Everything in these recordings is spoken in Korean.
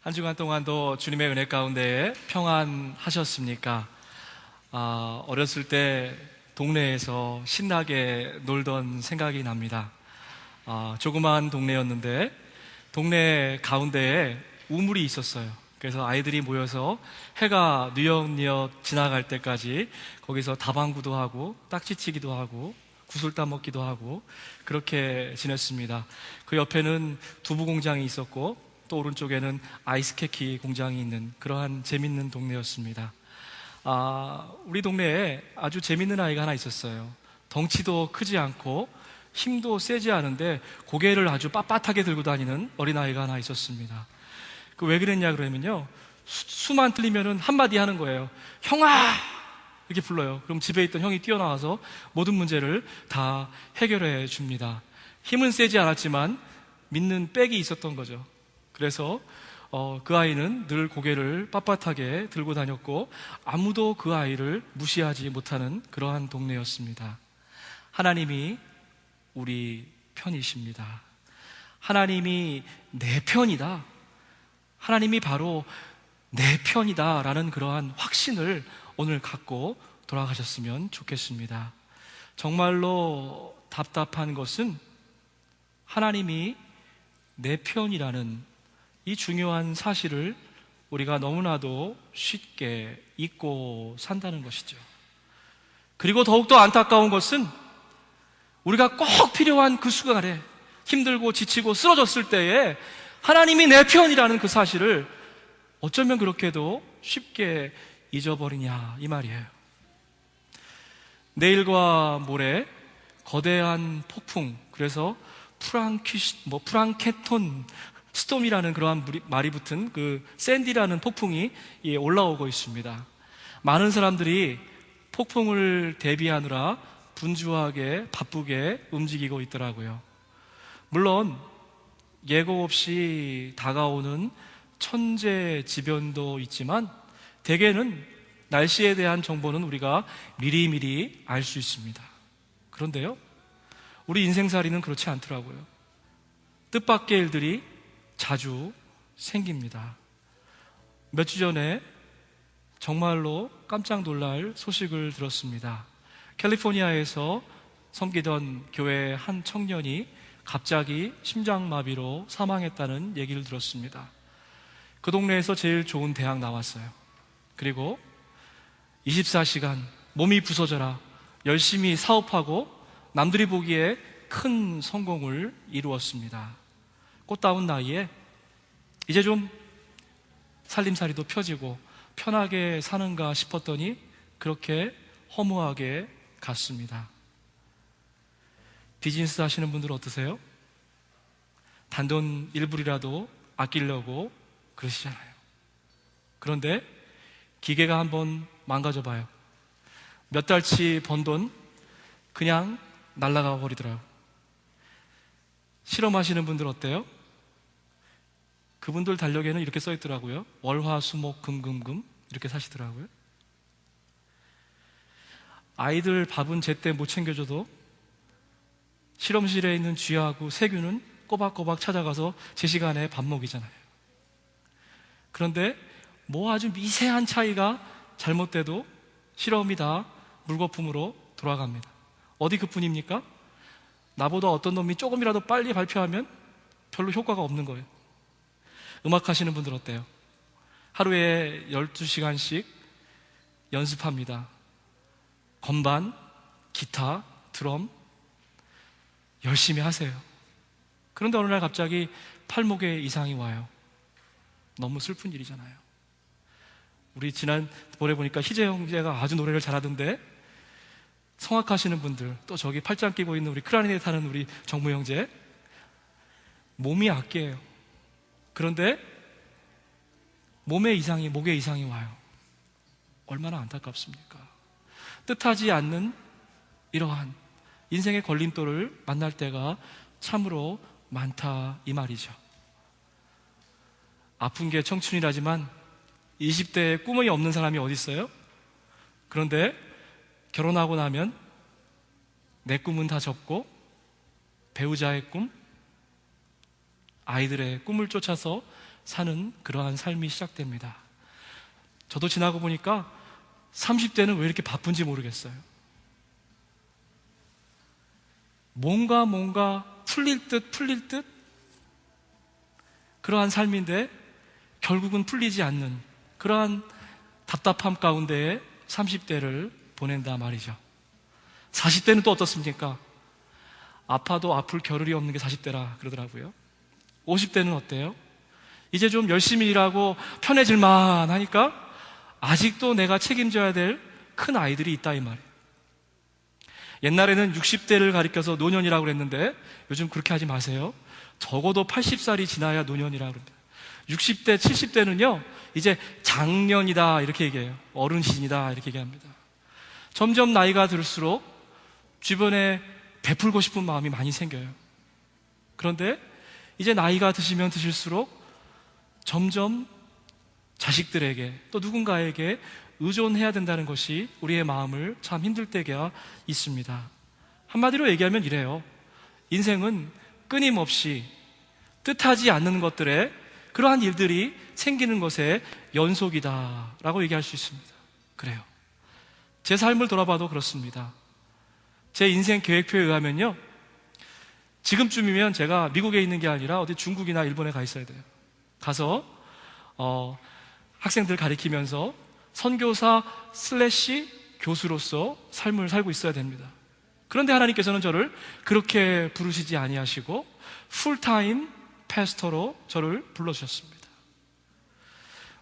한 주간 동안도 주님의 은혜 가운데 평안하셨습니까? 어렸을 때 동네에서 신나게 놀던 생각이 납니다. 조그마한 동네였는데 동네 가운데에 우물이 있었어요. 그래서 아이들이 모여서 해가 뉘엿뉘엿 지나갈 때까지 거기서 다방구도 하고 딱지치기도 하고 구슬 따먹기도 하고 그렇게 지냈습니다. 그 옆에는 두부 공장이 있었고 또 오른쪽에는 아이스케키 공장이 있는 그러한 재밌는 동네였습니다. 우리 동네에 아주 재밌는 아이가 하나 있었어요. 덩치도 크지 않고 힘도 세지 않은데 고개를 아주 빳빳하게 들고 다니는 어린아이가 하나 있었습니다. 왜 그랬냐 그러면요, 수만 틀리면은 한마디 하는 거예요. 형아! 이렇게 불러요. 그럼 집에 있던 형이 뛰어나와서 모든 문제를 다 해결해 줍니다. 힘은 세지 않았지만 믿는 백이 있었던 거죠. 그래서 그 아이는 늘 고개를 빳빳하게 들고 다녔고 아무도 그 아이를 무시하지 못하는 그러한 동네였습니다. 하나님이 우리 편이십니다. 하나님이 내 편이다. 하나님이 바로 내 편이다 라는 그러한 확신을 오늘 갖고 돌아가셨으면 좋겠습니다. 정말로 답답한 것은 하나님이 내 편이라는 이 중요한 사실을 우리가 너무나도 쉽게 잊고 산다는 것이죠. 그리고 더욱더 안타까운 것은 우리가 꼭 필요한 그 순간에 힘들고 지치고 쓰러졌을 때에 하나님이 내 편이라는 그 사실을 어쩌면 그렇게도 쉽게 잊어버리냐 이 말이에요. 내일과 모레 거대한 폭풍, 그래서 프랑케톤 스톰이라는 그러한 말이 붙은 그 샌디라는 폭풍이 올라오고 있습니다. 많은 사람들이 폭풍을 대비하느라 분주하게 바쁘게 움직이고 있더라고요. 물론 예고 없이 다가오는 천재지변도 있지만 대개는 날씨에 대한 정보는 우리가 미리미리 알 수 있습니다. 그런데요, 우리 인생살이는 그렇지 않더라고요. 뜻밖의 일들이 자주 생깁니다. 몇 주 전에 정말로 깜짝 놀랄 소식을 들었습니다. 캘리포니아에서 섬기던 교회 한 청년이 갑자기 심장마비로 사망했다는 얘기를 들었습니다. 그 동네에서 제일 좋은 대학 나왔어요. 그리고 24시간 몸이 부서져라 열심히 사업하고 남들이 보기에 큰 성공을 이루었습니다. 꽃다운 나이에 이제 좀 살림살이도 펴지고 편하게 사는가 싶었더니 그렇게 허무하게 갔습니다. 비즈니스 하시는 분들 어떠세요? 단돈 1불이라도 아끼려고 그러시잖아요. 그런데 기계가 한번 망가져 봐요. 몇 달치 번 돈 그냥 날아가 버리더라고요. 실험하시는 분들 어때요? 그분들 달력에는 이렇게 써 있더라고요. 월화수목금금금 이렇게 사시더라고요. 아이들 밥은 제때 못 챙겨줘도 실험실에 있는 쥐하고 세균은 꼬박꼬박 찾아가서 제 시간에 밥 먹이잖아요. 그런데 뭐 아주 미세한 차이가 잘못돼도 실험이 다 물거품으로 돌아갑니다. 어디 그뿐입니까? 나보다 어떤 놈이 조금이라도 빨리 발표하면 별로 효과가 없는 거예요. 음악 하시는 분들 어때요? 하루에 12시간씩 연습합니다. 건반, 기타, 드럼 열심히 하세요. 그런데 어느 날 갑자기 팔목에 이상이 와요. 너무 슬픈 일이잖아요. 우리 지난번에 보니까 희재 형제가 아주 노래를 잘하던데, 성악하시는 분들, 또 저기 팔짱 끼고 있는 우리 클라리넷 하는 우리 정무 형제, 몸이 악기예요. 그런데 목에 이상이 와요. 얼마나 안타깝습니까? 뜻하지 않는 이러한 인생의 걸림돌을 만날 때가 참으로 많다 이 말이죠. 아픈 게 청춘이라지만 20대에 꿈이 없는 사람이 어디 있어요? 그런데 결혼하고 나면 내 꿈은 다 접고 배우자의 꿈, 아이들의 꿈을 쫓아서 사는 그러한 삶이 시작됩니다. 저도 지나고 보니까 30대는 왜 이렇게 바쁜지 모르겠어요. 뭔가 풀릴 듯 그러한 삶인데 결국은 풀리지 않는 그러한 답답함 가운데에 30대를 보낸다 말이죠. 40대는 또 어떻습니까? 아파도 아플 겨를이 없는 게 40대라 그러더라고요. 50대는 어때요? 이제 좀 열심히 일하고 편해질만 하니까 아직도 내가 책임져야 될 큰 아이들이 있다 이 말이에요. 옛날에는 60대를 가리켜서 노년이라고 그랬는데 요즘 그렇게 하지 마세요. 적어도 80살이 지나야 노년이라고 그럽니다. 60대, 70대는요 이제 장년이다 이렇게 얘기해요. 어른신이다 이렇게 얘기합니다. 점점 나이가 들수록 주변에 베풀고 싶은 마음이 많이 생겨요. 그런데 이제 나이가 드시면 드실수록 점점 자식들에게 또 누군가에게 의존해야 된다는 것이 우리의 마음을 참 힘들 때가 있습니다. 한마디로 얘기하면 이래요. 인생은 끊임없이 뜻하지 않는 것들에 그러한 일들이 생기는 것의 연속이다라고 얘기할 수 있습니다. 그래요. 제 삶을 돌아봐도 그렇습니다. 제 인생 계획표에 의하면요, 지금쯤이면 제가 미국에 있는 게 아니라 어디 중국이나 일본에 가 있어야 돼요. 가서 학생들 가리키면서 선교사 / 교수로서 삶을 살고 있어야 됩니다. 그런데 하나님께서는 저를 그렇게 부르시지 아니하시고 풀타임 패스터로 저를 불러주셨습니다.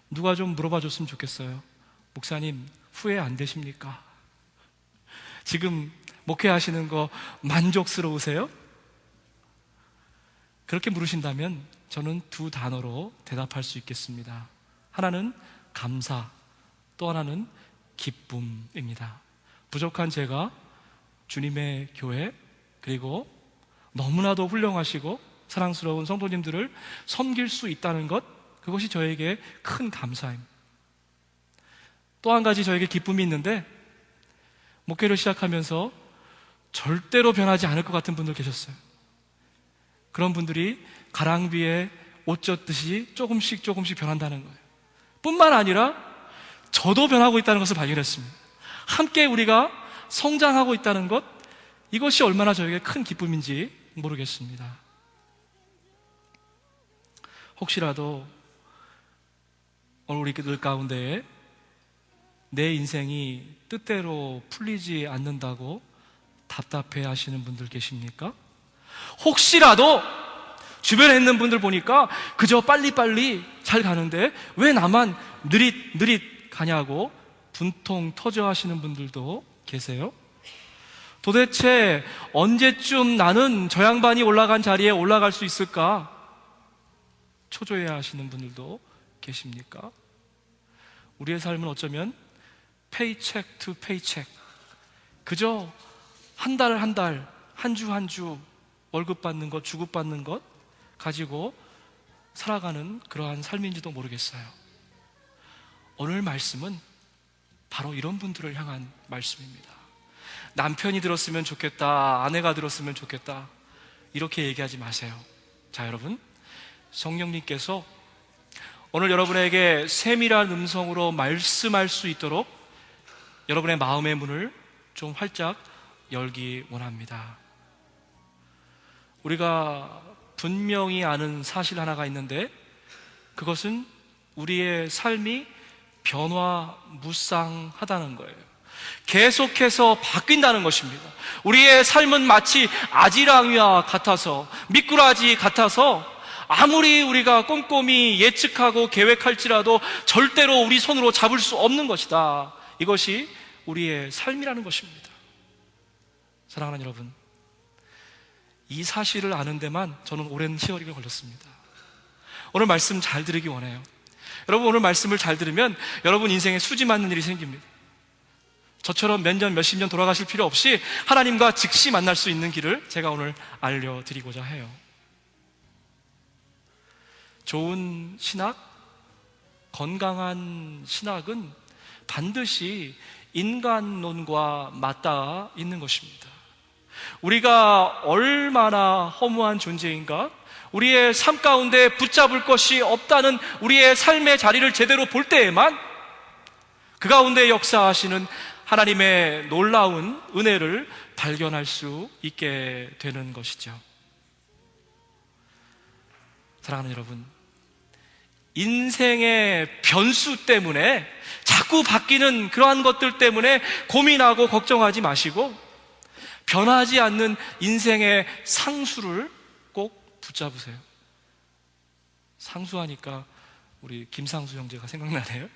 누가 좀 물어봐 줬으면 좋겠어요. 목사님, 후회 안 되십니까? 지금 목회하시는 거 만족스러우세요? 그렇게 물으신다면 저는 두 단어로 대답할 수 있겠습니다. 하나는 감사, 또 하나는 기쁨입니다. 부족한 제가 주님의 교회, 그리고 너무나도 훌륭하시고 사랑스러운 성도님들을 섬길 수 있다는 것, 그것이 저에게 큰 감사입니다. 또 한 가지 저에게 기쁨이 있는데, 목회를 시작하면서 절대로 변하지 않을 것 같은 분들 계셨어요. 그런 분들이 가랑비에 옷 젖듯이 조금씩 변한다는 거예요. 뿐만 아니라 저도 변하고 있다는 것을 발견했습니다. 함께 우리가 성장하고 있다는 것, 이것이 얼마나 저에게 큰 기쁨인지 모르겠습니다. 혹시라도 오늘 우리들 가운데에 내 인생이 뜻대로 풀리지 않는다고 답답해 하시는 분들 계십니까? 혹시라도 주변에 있는 분들 보니까 그저 빨리빨리 잘 가는데 왜 나만 느릿느릿 가냐고 분통 터져 하시는 분들도 계세요? 도대체 언제쯤 나는 저 양반이 올라간 자리에 올라갈 수 있을까? 초조해 하시는 분들도 계십니까? 우리의 삶은 어쩌면 페이첵 투 페이첵, 그저 한 달, 한 주 월급 받는 것, 주급 받는 것 가지고 살아가는 그러한 삶인지도 모르겠어요. 오늘 말씀은 바로 이런 분들을 향한 말씀입니다. 남편이 들었으면 좋겠다, 아내가 들었으면 좋겠다, 이렇게 얘기하지 마세요. 자, 여러분, 성령님께서 오늘 여러분에게 세밀한 음성으로 말씀할 수 있도록 여러분의 마음의 문을 좀 활짝 열기 원합니다. 우리가 분명히 아는 사실 하나가 있는데, 그것은 우리의 삶이 변화무쌍하다는 거예요. 계속해서 바뀐다는 것입니다. 우리의 삶은 마치 아지랑이와 같아서, 미꾸라지 같아서 아무리 우리가 꼼꼼히 예측하고 계획할지라도 절대로 우리 손으로 잡을 수 없는 것이다. 이것이 우리의 삶이라는 것입니다. 사랑하는 여러분, 이 사실을 아는 데만 저는 오랜 세월이 걸렸습니다. 오늘 말씀 잘 들으기 원해요. 여러분, 오늘 말씀을 잘 들으면 여러분 인생에 수지 맞는 일이 생깁니다. 저처럼 몇 년, 몇십 년 돌아가실 필요 없이 하나님과 즉시 만날 수 있는 길을 제가 오늘 알려드리고자 해요. 좋은 신학, 건강한 신학은 반드시 인간론과 맞닿아 있는 것입니다. 우리가 얼마나 허무한 존재인가, 우리의 삶 가운데 붙잡을 것이 없다는 우리의 삶의 자리를 제대로 볼 때에만 그 가운데 역사하시는 하나님의 놀라운 은혜를 발견할 수 있게 되는 것이죠. 사랑하는 여러분, 인생의 변수 때문에 자꾸 바뀌는 그러한 것들 때문에 고민하고 걱정하지 마시고 변하지 않는 인생의 상수를 꼭 붙잡으세요. 상수하니까 우리 김상수 형제가 생각나네요.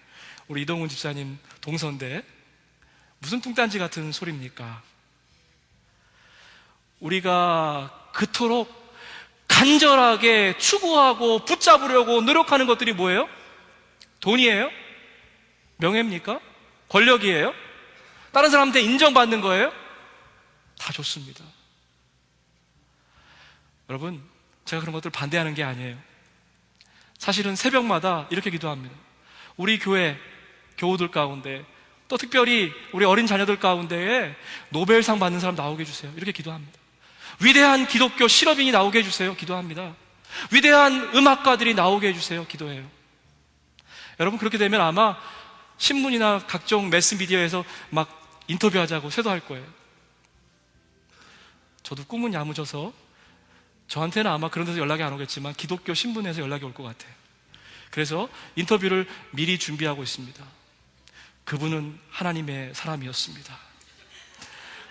우리 이동훈 집사님 동서인데 무슨 뚱딴지 같은 소리입니까? 우리가 그토록 간절하게 추구하고 붙잡으려고 노력하는 것들이 뭐예요? 돈이에요? 명예입니까? 권력이에요? 다른 사람한테 인정받는 거예요? 다 좋습니다. 여러분, 제가 그런 것들 반대하는 게 아니에요. 사실은 새벽마다 이렇게 기도합니다. 우리 교회 교우들 가운데, 또 특별히 우리 어린 자녀들 가운데에 노벨상 받는 사람 나오게 해주세요. 이렇게 기도합니다. 위대한 기독교 실업인이 나오게 해주세요. 기도합니다. 위대한 음악가들이 나오게 해주세요. 기도해요. 여러분, 그렇게 되면 아마 신문이나 각종 매스미디어에서 막 인터뷰하자고 쇄도할 거예요. 저도 꿈은 야무져서 저한테는 아마 그런 데서 연락이 안 오겠지만 기독교 신문에서 연락이 올 것 같아요. 그래서 인터뷰를 미리 준비하고 있습니다. 그분은 하나님의 사람이었습니다.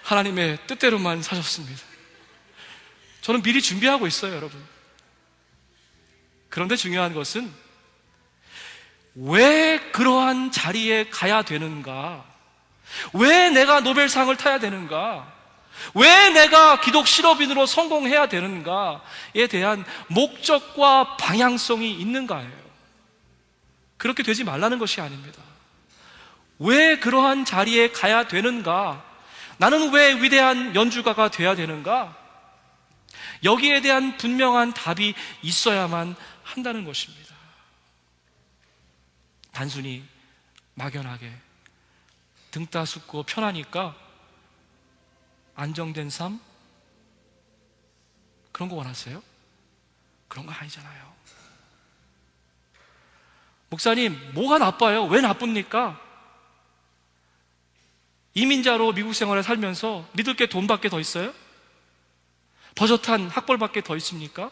하나님의 뜻대로만 사셨습니다. 저는 미리 준비하고 있어요, 여러분. 그런데 중요한 것은 왜 그러한 자리에 가야 되는가? 왜 내가 노벨상을 타야 되는가? 왜 내가 기독 실업인으로 성공해야 되는가에 대한 목적과 방향성이 있는가예요. 그렇게 되지 말라는 것이 아닙니다. 왜 그러한 자리에 가야 되는가? 나는 왜 위대한 연주가가 돼야 되는가? 여기에 대한 분명한 답이 있어야만 한다는 것입니다. 단순히 막연하게 등 따숩고 편하니까 안정된 삶? 그런 거 원하세요? 그런 거 아니잖아요. 목사님, 뭐가 나빠요? 왜 나쁩니까? 이민자로 미국 생활을 살면서 믿을 게 돈밖에 더 있어요? 버젓한 학벌밖에 더 있습니까?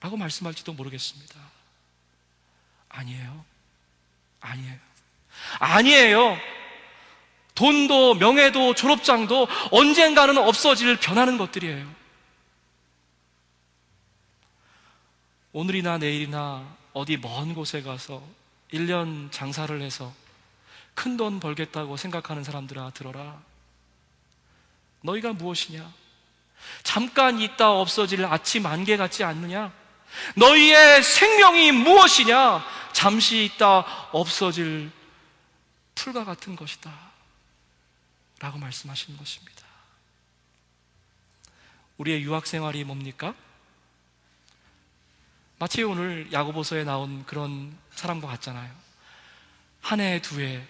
라고 말씀할지도 모르겠습니다. 아니에요. 아니에요. 아니에요. 돈도 명예도 졸업장도 언젠가는 없어질 변하는 것들이에요. 오늘이나 내일이나 어디 먼 곳에 가서 1년 장사를 해서 큰 돈 벌겠다고 생각하는 사람들아, 들어라. 너희가 무엇이냐? 잠깐 있다 없어질 아침 안개 같지 않느냐? 너희의 생명이 무엇이냐? 잠시 있다 없어질 풀과 같은 것이다 라고 말씀하시는 것입니다. 우리의 유학 생활이 뭡니까? 마치 오늘 야고보서에 나온 그런 사람과 같잖아요. 한 해, 두 해,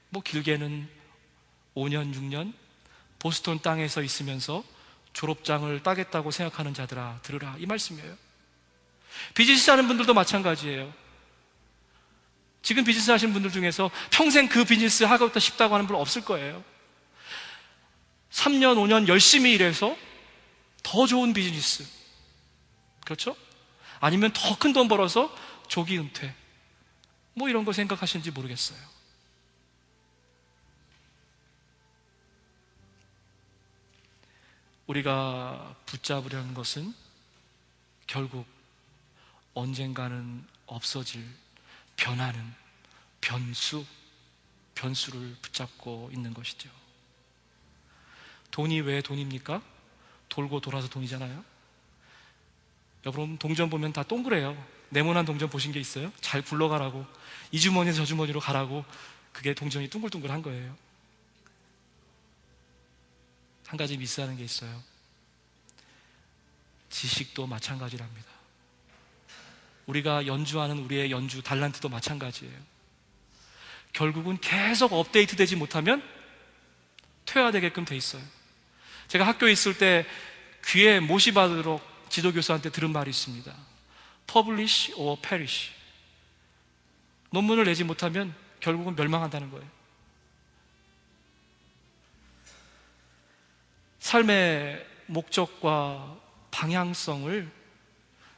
뭐 길게는 5년, 6년 보스턴 땅에서 있으면서 졸업장을 따겠다고 생각하는 자들아, 들으라, 이 말씀이에요. 비즈니스 하는 분들도 마찬가지예요. 지금 비즈니스 하시는 분들 중에서 평생 그 비즈니스 하고 싶다고 하는 분 없을 거예요. 3년, 5년 열심히 일해서 더 좋은 비즈니스, 그렇죠? 아니면 더 큰 돈 벌어서 조기 은퇴, 뭐 이런 거 생각하시는지 모르겠어요. 우리가 붙잡으려는 것은 결국 언젠가는 없어질 변하는 변수를 붙잡고 있는 것이죠. 돈이 왜 돈입니까? 돌고 돌아서 돈이잖아요. 여러분, 동전 보면 다 동그래요. 네모난 동전 보신 게 있어요? 잘 굴러가라고, 이 주머니에서 저 주머니로 가라고, 그게 동전이 둥글둥글한 거예요. 한 가지 미스하는 게 있어요. 지식도 마찬가지랍니다. 우리가 연주하는 우리의 연주 달란트도 마찬가지예요. 결국은 계속 업데이트 되지 못하면 퇴화되게끔 돼 있어요. 제가 학교에 있을 때 귀에 못이 받도록 지도교수한테 들은 말이 있습니다. Publish or perish. 논문을 내지 못하면 결국은 멸망한다는 거예요. 삶의 목적과 방향성을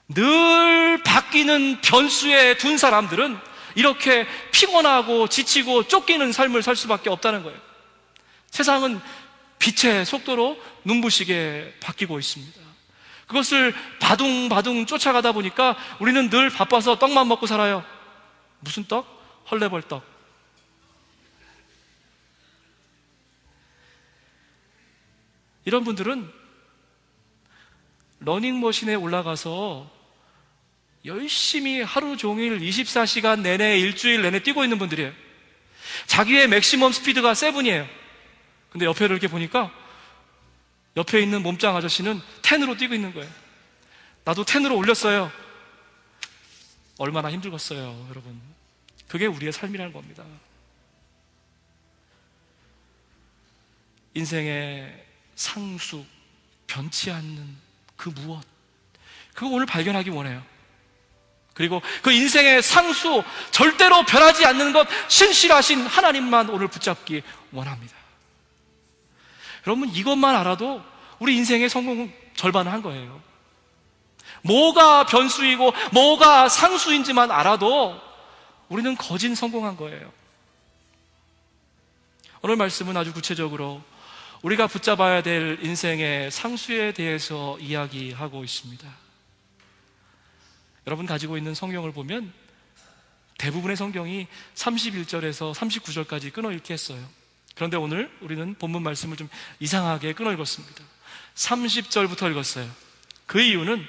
늘 바뀌는 변수에 둔 사람들은 이렇게 피곤하고 지치고 쫓기는 삶을 살 수밖에 없다는 거예요. 세상은 빛의 속도로 눈부시게 바뀌고 있습니다. 그것을 바둥바둥 쫓아가다 보니까 우리는 늘 바빠서 떡만 먹고 살아요. 무슨 떡? 헐레벌떡. 이런 분들은 러닝머신에 올라가서 열심히 하루 종일 24시간 내내 일주일 내내 뛰고 있는 분들이에요. 자기의 맥시멈 스피드가 7이에요. 근데 옆에를 이렇게 보니까 옆에 있는 몸짱 아저씨는 10으로 뛰고 있는 거예요. 나도 10으로 올렸어요. 얼마나 힘들겠어요, 여러분. 그게 우리의 삶이라는 겁니다. 인생의 상수, 변치 않는 그 무엇, 그거 오늘 발견하기 원해요. 그리고 그 인생의 상수, 절대로 변하지 않는 것, 신실하신 하나님만 오늘 붙잡기 원합니다. 여러분, 이것만 알아도 우리 인생의 성공 절반을 한 거예요. 뭐가 변수이고 뭐가 상수인지만 알아도 우리는 거진 성공한 거예요. 오늘 말씀은 아주 구체적으로 우리가 붙잡아야 될 인생의 상수에 대해서 이야기하고 있습니다. 여러분 가지고 있는 성경을 보면 대부분의 성경이 31절에서 39절까지 끊어 읽게 했어요. 그런데 오늘 우리는 본문 말씀을 좀 이상하게 끊어 읽었습니다. 30절부터 읽었어요. 그 이유는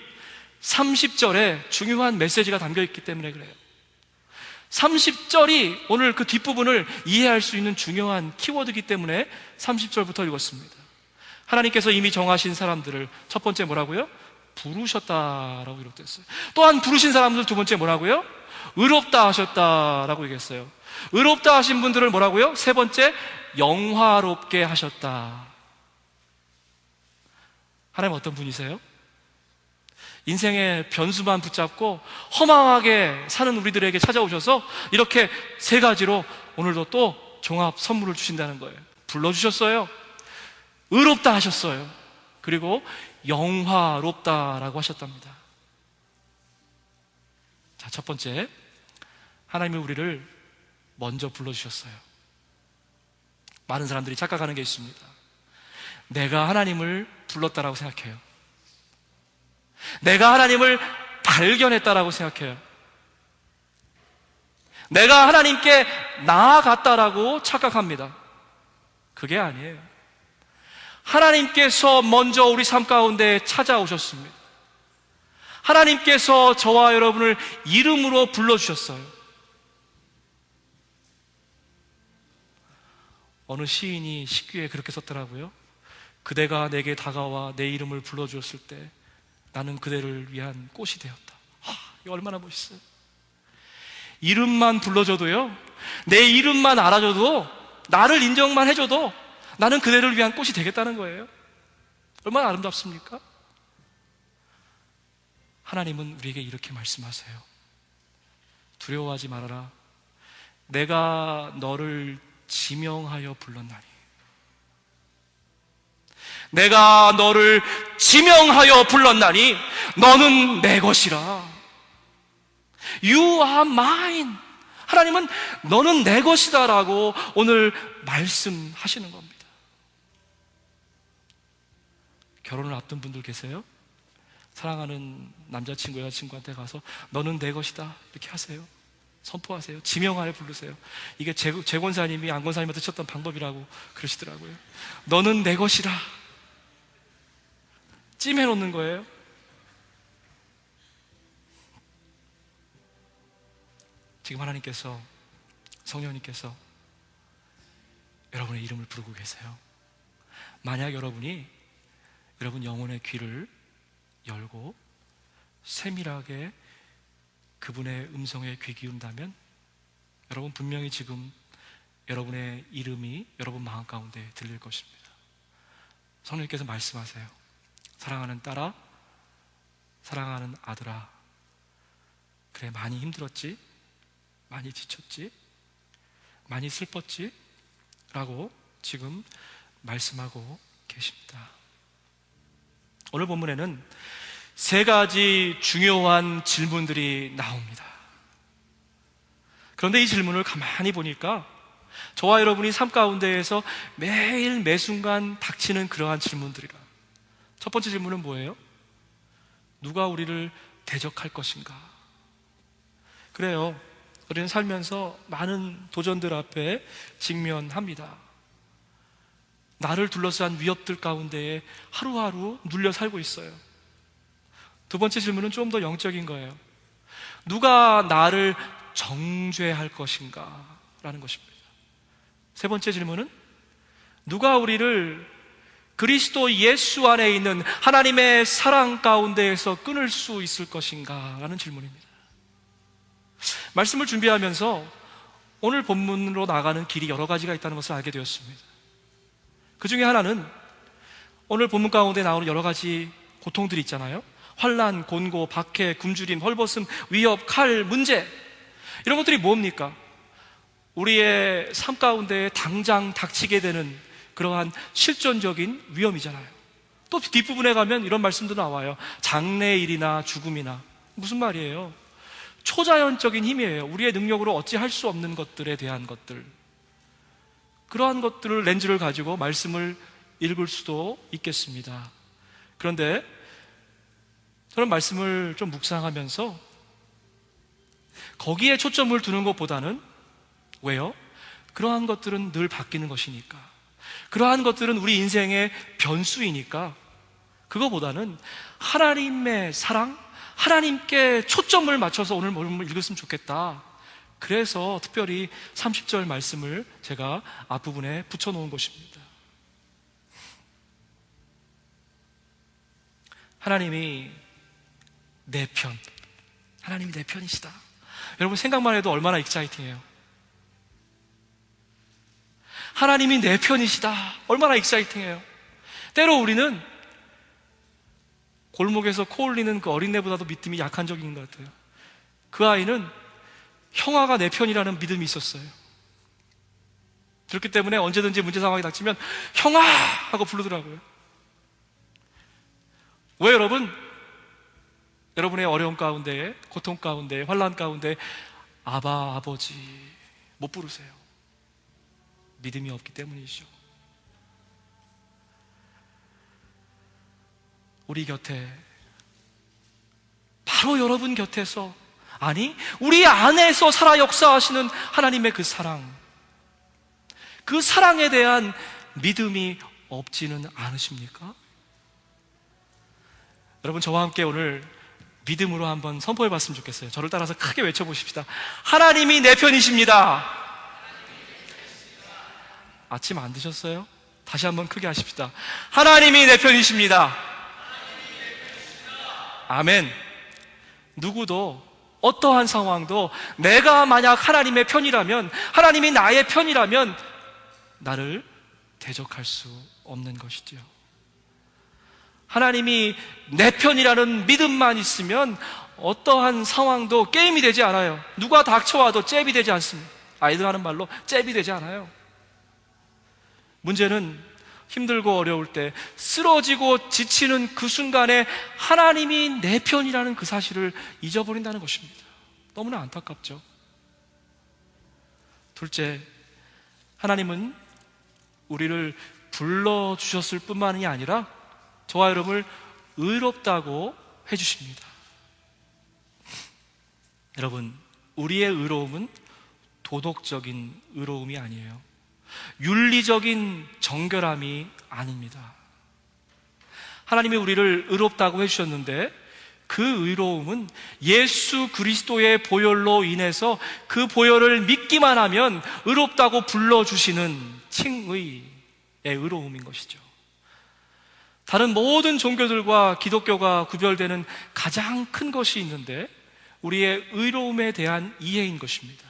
30절에 중요한 메시지가 담겨 있기 때문에 그래요. 30절이 오늘 그 뒷부분을 이해할 수 있는 중요한 키워드이기 때문에 30절부터 읽었습니다. 하나님께서 이미 정하신 사람들을 첫 번째 뭐라고요? 부르셨다라고 기록됐어요. 또한 부르신 사람들 두 번째 뭐라고요? 의롭다 하셨다라고 얘기했어요. 의롭다 하신 분들을 뭐라고요? 세 번째, 영화롭게 하셨다. 하나님 어떤 분이세요? 인생의 변수만 붙잡고 허망하게 사는 우리들에게 찾아오셔서 이렇게 세 가지로 오늘도 또 종합 선물을 주신다는 거예요. 불러주셨어요. 의롭다 하셨어요. 그리고 영화롭다라고 하셨답니다. 자, 첫 번째, 하나님이 우리를 먼저 불러주셨어요. 많은 사람들이 착각하는 게 있습니다. 내가 하나님을 불렀다라고 생각해요. 내가 하나님을 발견했다라고 생각해요. 내가 하나님께 나아갔다라고 착각합니다. 그게 아니에요. 하나님께서 먼저 우리 삶 가운데 찾아오셨습니다. 하나님께서 저와 여러분을 이름으로 불러주셨어요. 어느 시인이 시귀에 그렇게 썼더라고요. 그대가 내게 다가와 내 이름을 불러주었을 때 나는 그대를 위한 꽃이 되었다. 이거 얼마나 멋있어요. 이름만 불러줘도요, 내 이름만 알아줘도, 나를 인정만 해줘도 나는 그대를 위한 꽃이 되겠다는 거예요. 얼마나 아름답습니까? 하나님은 우리에게 이렇게 말씀하세요. 두려워하지 말아라. 내가 너를 지명하여 불렀나니. 내가 너를 지명하여 불렀나니 너는 내 것이라. You are mine. 하나님은 너는 내 것이다 라고 오늘 말씀하시는 겁니다. 결혼을 앞둔 분들 계세요? 사랑하는 남자친구, 여자친구한테 가서 너는 내 것이다 이렇게 하세요. 선포하세요. 지명하여 부르세요. 이게 재권사님이 안권사님한테 쳤던 방법이라고 그러시더라고요. 너는 내 것이라. 찜해놓는 거예요. 지금 하나님께서, 성령님께서 여러분의 이름을 부르고 계세요. 만약 여러분이 여러분 영혼의 귀를 열고 세밀하게 그분의 음성에 귀 기운다면 여러분 분명히 지금 여러분의 이름이 여러분 마음 가운데 들릴 것입니다. 성령님께서 말씀하세요. 사랑하는 딸아, 사랑하는 아들아, 그래, 많이 힘들었지? 많이 지쳤지? 많이 슬펐지? 라고 지금 말씀하고 계십니다. 오늘 본문에는 세 가지 중요한 질문들이 나옵니다. 그런데 이 질문을 가만히 보니까 저와 여러분이 삶 가운데에서 매일 매순간 닥치는 그러한 질문들이라. 첫 번째 질문은 뭐예요? 누가 우리를 대적할 것인가? 그래요, 우리는 살면서 많은 도전들 앞에 직면합니다. 나를 둘러싼 위협들 가운데에 하루하루 눌려 살고 있어요. 두 번째 질문은 좀 더 영적인 거예요. 누가 나를 정죄할 것인가? 라는 것입니다. 세 번째 질문은 누가 우리를 그리스도 예수 안에 있는 하나님의 사랑 가운데에서 끊을 수 있을 것인가? 라는 질문입니다. 말씀을 준비하면서 오늘 본문으로 나가는 길이 여러 가지가 있다는 것을 알게 되었습니다. 그 중에 하나는 오늘 본문 가운데 나오는 여러 가지 고통들이 있잖아요. 환난, 곤고, 박해, 굶주림, 헐벗음, 위협, 칼, 문제, 이런 것들이 뭡니까? 우리의 삶 가운데 당장 닥치게 되는 그러한 실존적인 위험이잖아요. 또 뒷부분에 가면 이런 말씀도 나와요. 장래일이나 죽음이나. 무슨 말이에요? 초자연적인 힘이에요. 우리의 능력으로 어찌할 수 없는 것들에 대한 것들, 그러한 것들을 렌즈를 가지고 말씀을 읽을 수도 있겠습니다. 그런데 저는 말씀을 좀 묵상하면서 거기에 초점을 두는 것보다는, 왜요? 그러한 것들은 늘 바뀌는 것이니까, 그러한 것들은 우리 인생의 변수이니까, 그거보다는 하나님의 사랑, 하나님께 초점을 맞춰서 오늘 말씀을 읽었으면 좋겠다. 그래서 특별히 30절 말씀을 제가 앞부분에 붙여놓은 것입니다. 하나님이 내 편, 하나님이 내 편이시다. 여러분 생각만 해도 얼마나 익사이팅해요. 하나님이 내 편이시다. 얼마나 익사이팅해요. 때로 우리는 골목에서 코 올리는 그 어린애보다도 믿음이 약한 적인 것 같아요. 그 아이는 형아가 내 편이라는 믿음이 있었어요. 그렇기 때문에 언제든지 문제 상황이 닥치면 형아! 하고 부르더라고요. 왜 여러분? 여러분의 어려움 가운데, 고통 가운데, 환난 가운데 아바, 아버지 못 부르세요. 믿음이 없기 때문이죠. 우리 곁에, 바로 여러분 곁에서, 아니 우리 안에서 살아 역사하시는 하나님의 그 사랑, 그 사랑에 대한 믿음이 없지는 않으십니까? 여러분 저와 함께 오늘 믿음으로 한번 선포해 봤으면 좋겠어요. 저를 따라서 크게 외쳐보십시다. 하나님이 내 편이십니다. 아침 안 드셨어요? 다시 한번 크게 하십시다. 하나님이 내 편이십니다. 아멘. 누구도 어떠한 상황도 내가 만약 하나님의 편이라면, 하나님이 나의 편이라면 나를 대적할 수 없는 것이죠. 하나님이 내 편이라는 믿음만 있으면 어떠한 상황도 게임이 되지 않아요. 누가 닥쳐와도 잽이 되지 않습니다. 아이들 하는 말로 잽이 되지 않아요. 문제는 힘들고 어려울 때, 쓰러지고 지치는 그 순간에 하나님이 내 편이라는 그 사실을 잊어버린다는 것입니다. 너무나 안타깝죠. 둘째, 하나님은 우리를 불러주셨을 뿐만이 아니라 저와 여러분을 의롭다고 해주십니다. 여러분, 우리의 의로움은 도덕적인 의로움이 아니에요. 윤리적인 정결함이 아닙니다. 하나님이 우리를 의롭다고 해주셨는데 그 의로움은 예수 그리스도의 보혈로 인해서 그 보혈을 믿기만 하면 의롭다고 불러주시는 칭의의 의로움인 것이죠. 다른 모든 종교들과 기독교가 구별되는 가장 큰 것이 있는데 우리의 의로움에 대한 이해인 것입니다.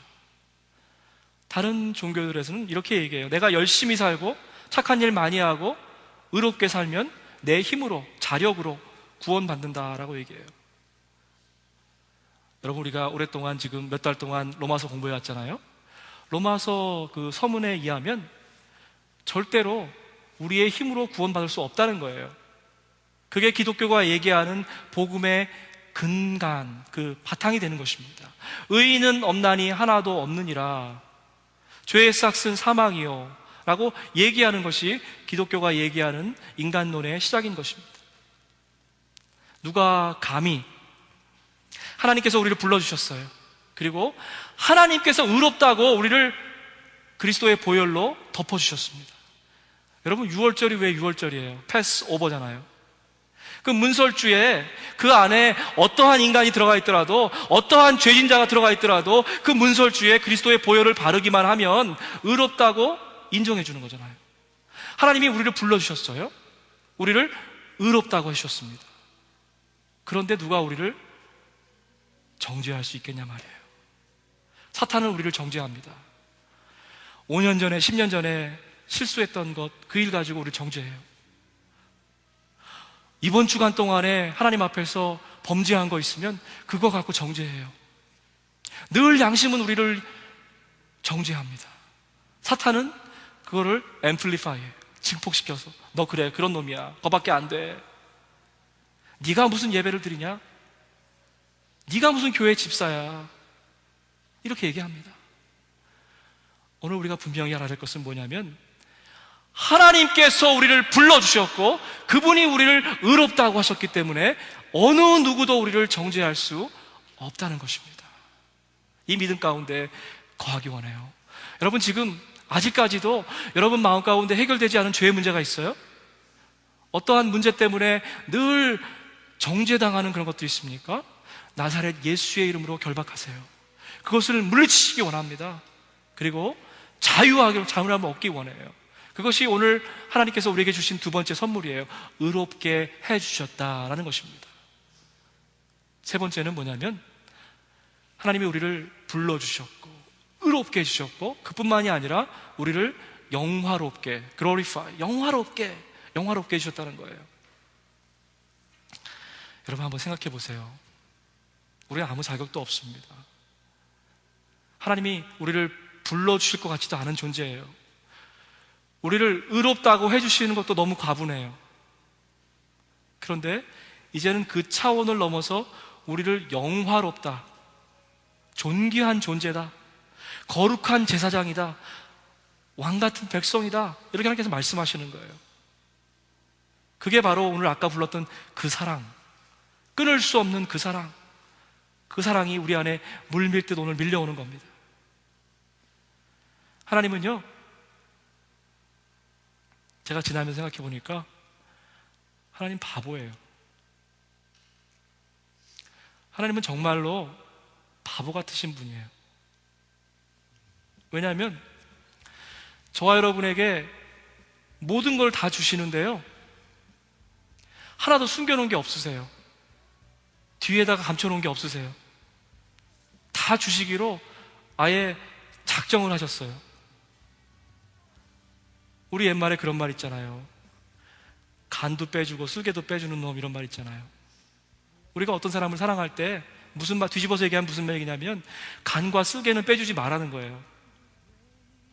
다른 종교들에서는 이렇게 얘기해요. 내가 열심히 살고 착한 일 많이 하고 의롭게 살면 내 힘으로, 자력으로 구원받는다라고 얘기해요. 여러분, 우리가 오랫동안 지금 몇 달 동안 로마서 공부해 왔잖아요. 로마서 그 서문에 의하면 절대로 우리의 힘으로 구원받을 수 없다는 거예요. 그게 기독교가 얘기하는 복음의 근간, 그 바탕이 되는 것입니다. 의인은 없나니 하나도 없느니라. 죄의 삭은 사망이요 라고 얘기하는 것이 기독교가 얘기하는 인간론의 시작인 것입니다. 누가 감히 하나님께서 우리를 불러주셨어요. 그리고 하나님께서 의롭다고 우리를 그리스도의 보혈로 덮어주셨습니다. 여러분, 6월절이 왜 6월절이에요? 패스 오버잖아요. 그 문설주에 그 안에 어떠한 인간이 들어가 있더라도, 어떠한 죄진자가 들어가 있더라도 그 문설주에 그리스도의 보혈을 바르기만 하면 의롭다고 인정해 주는 거잖아요. 하나님이 우리를 불러주셨어요. 우리를 의롭다고 해주셨습니다. 그런데 누가 우리를 정죄할 수 있겠냐 말이에요. 사탄은 우리를 정죄합니다. 5년 전에, 10년 전에 실수했던 것, 그 일 가지고 우리를 정죄해요. 이번 주간 동안에 하나님 앞에서 범죄한 거 있으면 그거 갖고 정죄해요. 늘 양심은 우리를 정죄합니다. 사탄은 그거를 앰플리파이, 증폭시켜서 너 그래, 그런 놈이야, 그거밖에 안 돼, 네가 무슨 예배를 드리냐, 네가 무슨 교회 집사야, 이렇게 얘기합니다. 오늘 우리가 분명히 알아야 될 것은 뭐냐면, 하나님께서 우리를 불러주셨고 그분이 우리를 의롭다고 하셨기 때문에 어느 누구도 우리를 정죄할 수 없다는 것입니다. 이 믿음 가운데 거하기 원해요. 여러분, 지금 아직까지도 여러분 마음 가운데 해결되지 않은 죄의 문제가 있어요? 어떠한 문제 때문에 늘 정죄당하는 그런 것도 있습니까? 나사렛 예수의 이름으로 결박하세요. 그것을 물리치시기 원합니다. 그리고 자유함을 얻기 원해요. 그것이 오늘 하나님께서 우리에게 주신 두 번째 선물이에요. 의롭게 해주셨다라는 것입니다. 세 번째는 뭐냐면, 하나님이 우리를 불러주셨고 의롭게 해주셨고, 그뿐만이 아니라 우리를 영화롭게, glorify, 영화롭게 해주셨다는 거예요. 여러분, 한번 생각해 보세요. 우리는 아무 자격도 없습니다. 하나님이 우리를 불러주실 것 같지도 않은 존재예요. 우리를 의롭다고 해주시는 것도 너무 과분해요. 그런데 이제는 그 차원을 넘어서 우리를 영화롭다, 존귀한 존재다, 거룩한 제사장이다, 왕같은 백성이다, 이렇게 하나님께서 말씀하시는 거예요. 그게 바로 오늘 아까 불렀던 그 사랑, 끊을 수 없는 그 사랑, 그 사랑이 우리 안에 물밀듯 오늘 밀려오는 겁니다. 하나님은요, 제가 지나면서 생각해 보니까 하나님 바보예요. 하나님은 정말로 바보 같으신 분이에요. 왜냐하면 저와 여러분에게 모든 걸 다 주시는데요, 하나도 숨겨놓은 게 없으세요. 뒤에다가 감춰놓은 게 없으세요. 다 주시기로 아예 작정을 하셨어요. 우리 옛말에 그런 말 있잖아요. 간도 빼주고 쓸개도 빼주는 놈, 이런 말 있잖아요. 우리가 어떤 사람을 사랑할 때 무슨 말, 뒤집어서 얘기하면 무슨 얘기냐면, 간과 쓸개는 빼주지 말라는 거예요.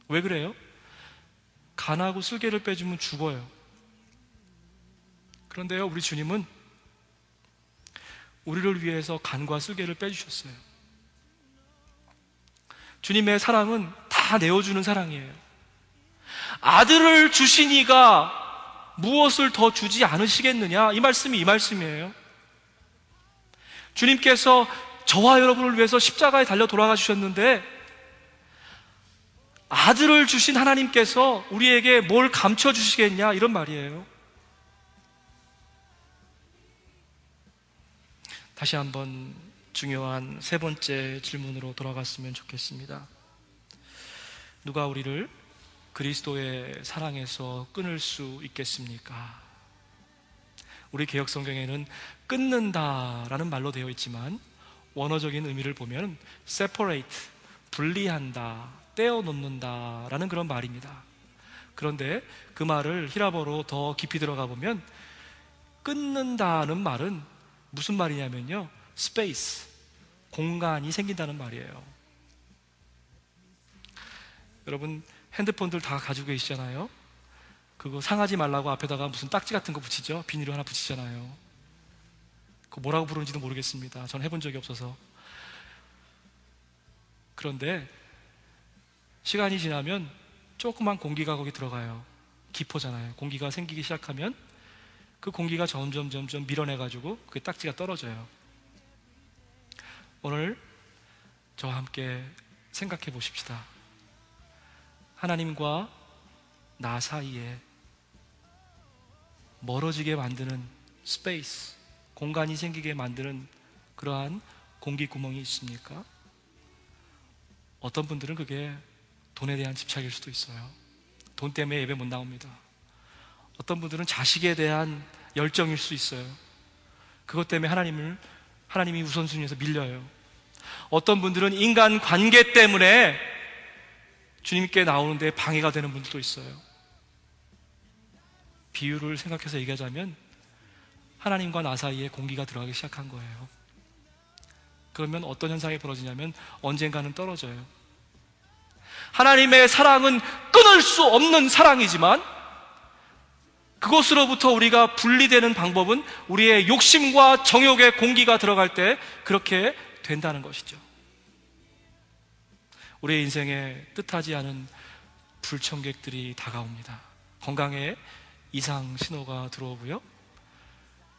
왜 그래요? 간하고 쓸개를 빼주면 죽어요. 그런데요, 우리 주님은 우리를 위해서 간과 쓸개를 빼주셨어요. 주님의 사랑은 다 내어주는 사랑이에요. 아들을 주시니가 무엇을 더 주지 않으시겠느냐, 이 말씀이 이 말씀이에요. 주님께서 저와 여러분을 위해서 십자가에 달려 돌아가 주셨는데, 아들을 주신 하나님께서 우리에게 뭘 감춰주시겠냐, 이런 말이에요. 다시 한번 중요한 세 번째 질문으로 돌아갔으면 좋겠습니다. 누가 우리를 그리스도의 사랑에서 끊을 수 있겠습니까? 우리 개역 성경에는 끊는다라는 말로 되어 있지만, 원어적인 의미를 보면 separate, 분리한다, 떼어놓는다라는 그런 말입니다. 그런데 그 말을 히라보로 더 깊이 들어가 보면, 끊는다는 말은 무슨 말이냐면요, 스페이스, 공간이 생긴다는 말이에요. 여러분 핸드폰들 다 가지고 계시잖아요. 그거 상하지 말라고 앞에다가 무슨 딱지 같은 거 붙이죠. 비닐을 하나 붙이잖아요. 그거 뭐라고 부르는지도 모르겠습니다. 전 해본 적이 없어서. 그런데 시간이 지나면 조그만 공기가 거기 들어가요. 기포잖아요. 공기가 생기기 시작하면 그 공기가 점점 밀어내가지고 그 딱지가 떨어져요. 오늘 저와 함께 생각해 보십시다. 하나님과 나 사이에 멀어지게 만드는 스페이스, 공간이 생기게 만드는 그러한 공기 구멍이 있습니까? 어떤 분들은 그게 돈에 대한 집착일 수도 있어요. 돈 때문에 예배 못 나옵니다. 어떤 분들은 자식에 대한 열정일 수 있어요. 그것 때문에 하나님이 우선순위에서 밀려요. 어떤 분들은 인간 관계 때문에 주님께 나오는데 방해가 되는 분들도 있어요. 비유를 생각해서 얘기하자면 하나님과 나 사이에 공기가 들어가기 시작한 거예요. 그러면 어떤 현상이 벌어지냐면 언젠가는 떨어져요. 하나님의 사랑은 끊을 수 없는 사랑이지만 그것으로부터 우리가 분리되는 방법은 우리의 욕심과 정욕의 공기가 들어갈 때 그렇게 된다는 것이죠. 우리의 인생에 뜻하지 않은 불청객들이 다가옵니다. 건강에 이상 신호가 들어오고요,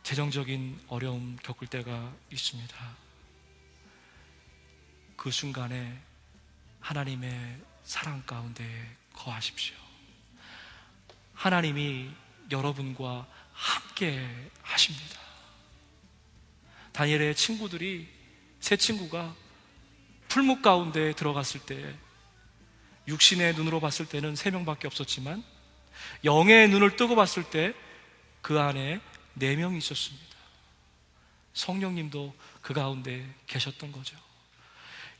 재정적인 어려움 겪을 때가 있습니다. 그 순간에 하나님의 사랑 가운데 거하십시오. 하나님이 여러분과 함께 하십니다. 다니엘의 친구들이, 세 친구가 풀무 가운데 들어갔을 때 육신의 눈으로 봤을 때는 3명밖에 없었지만 영의 눈을 뜨고 봤을 때 그 안에 4명이 있었습니다. 성령님도 그 가운데 계셨던 거죠.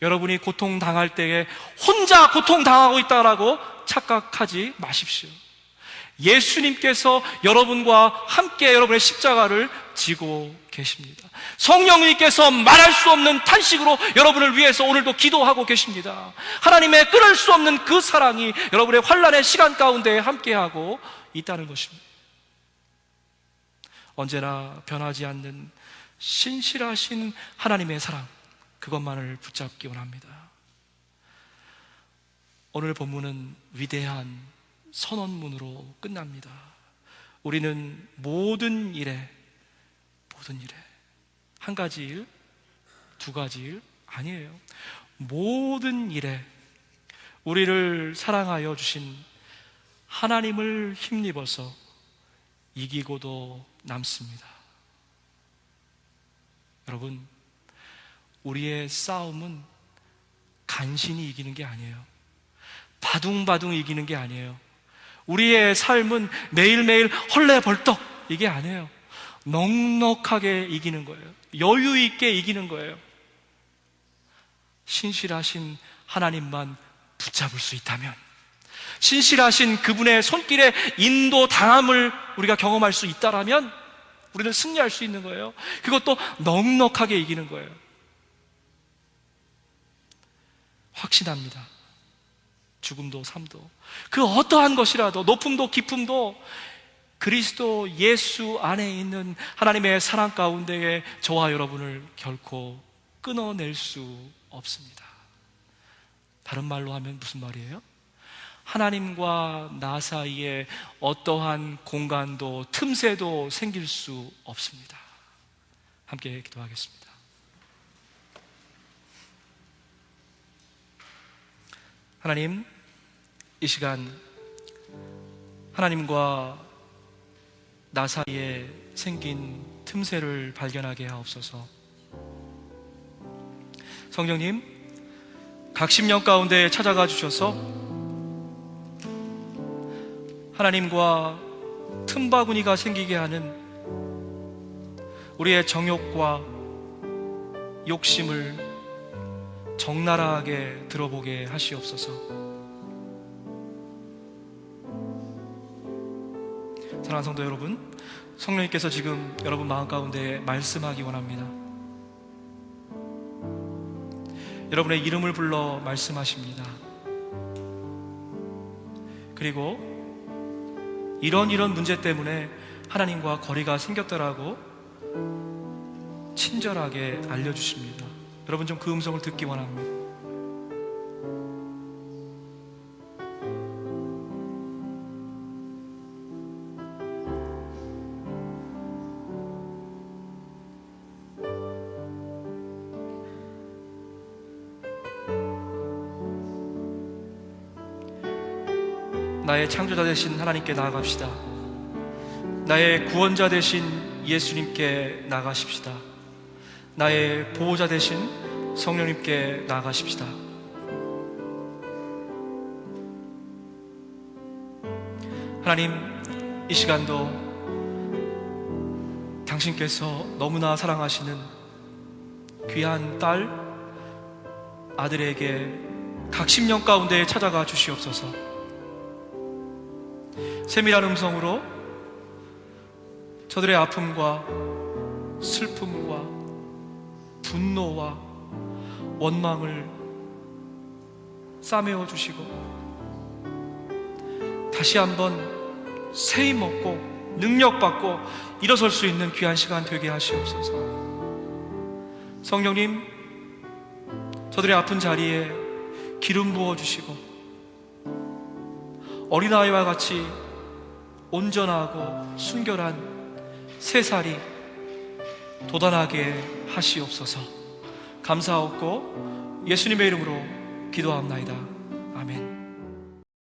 여러분이 고통당할 때에 혼자 고통당하고 있다라고 착각하지 마십시오. 예수님께서 여러분과 함께 여러분의 십자가를 지고 계십니다. 성령님께서 말할 수 없는 탄식으로 여러분을 위해서 오늘도 기도하고 계십니다. 하나님의 끊을 수 없는 그 사랑이 여러분의 환난의 시간 가운데 함께하고 있다는 것입니다. 언제나 변하지 않는 신실하신 하나님의 사랑, 그것만을 붙잡기 원합니다. 오늘 본문은 위대한 선언문으로 끝납니다. 우리는 모든 일에 한 가지 일, 두 가지 일 아니에요. 모든 일에 우리를 사랑하여 주신 하나님을 힘입어서 이기고도 남습니다. 여러분, 우리의 싸움은 간신히 이기는 게 아니에요. 바둥바둥 이기는 게 아니에요. 우리의 삶은 매일매일 헐레벌떡 이게 아니에요. 넉넉하게 이기는 거예요. 여유 있게 이기는 거예요. 신실하신 하나님만 붙잡을 수 있다면, 신실하신 그분의 손길에 인도당함을 우리가 경험할 수 있다라면 우리는 승리할 수 있는 거예요. 그것도 넉넉하게 이기는 거예요. 확신합니다. 죽음도 삶도 그 어떠한 것이라도, 높음도 깊음도 그리스도 예수 안에 있는 하나님의 사랑 가운데에 저와 여러분을 결코 끊어낼 수 없습니다. 다른 말로 하면 무슨 말이에요? 하나님과 나 사이에 어떠한 공간도 틈새도 생길 수 없습니다. 함께 기도하겠습니다. 하나님, 이 시간 하나님과 나 사이에 생긴 틈새를 발견하게 하옵소서. 성령님, 각 심령 가운데 찾아가 주셔서 하나님과 틈바구니가 생기게 하는 우리의 정욕과 욕심을 적나라하게 들어보게 하시옵소서. 사랑하는 성도 여러분, 성령님께서 지금 여러분 마음 가운데 말씀하기 원합니다. 여러분의 이름을 불러 말씀하십니다. 그리고 이런 문제 때문에 하나님과 거리가 생겼더라고 친절하게 알려주십니다. 여러분 좀 그 음성을 듣기 원합니다. 나의 창조자 되신 하나님께 나아갑시다. 나의 구원자 되신 예수님께 나아가십시다. 나의 보호자 되신 성령님께 나아가십시다. 하나님, 이 시간도 당신께서 너무나 사랑하시는 귀한 딸, 아들에게 각 심령 가운데 찾아가 주시옵소서. 세밀한 음성으로 저들의 아픔과 슬픔과 분노와 원망을 싸매어 주시고 다시 한번 새 힘 얻고 능력받고 일어설 수 있는 귀한 시간 되게 하시옵소서. 성령님, 저들의 아픈 자리에 기름 부어주시고 어린아이와 같이 온전하고 순결한 새살이 돋아나게 하시옵소서. 감사하옵고 예수님의 이름으로 기도합나이다.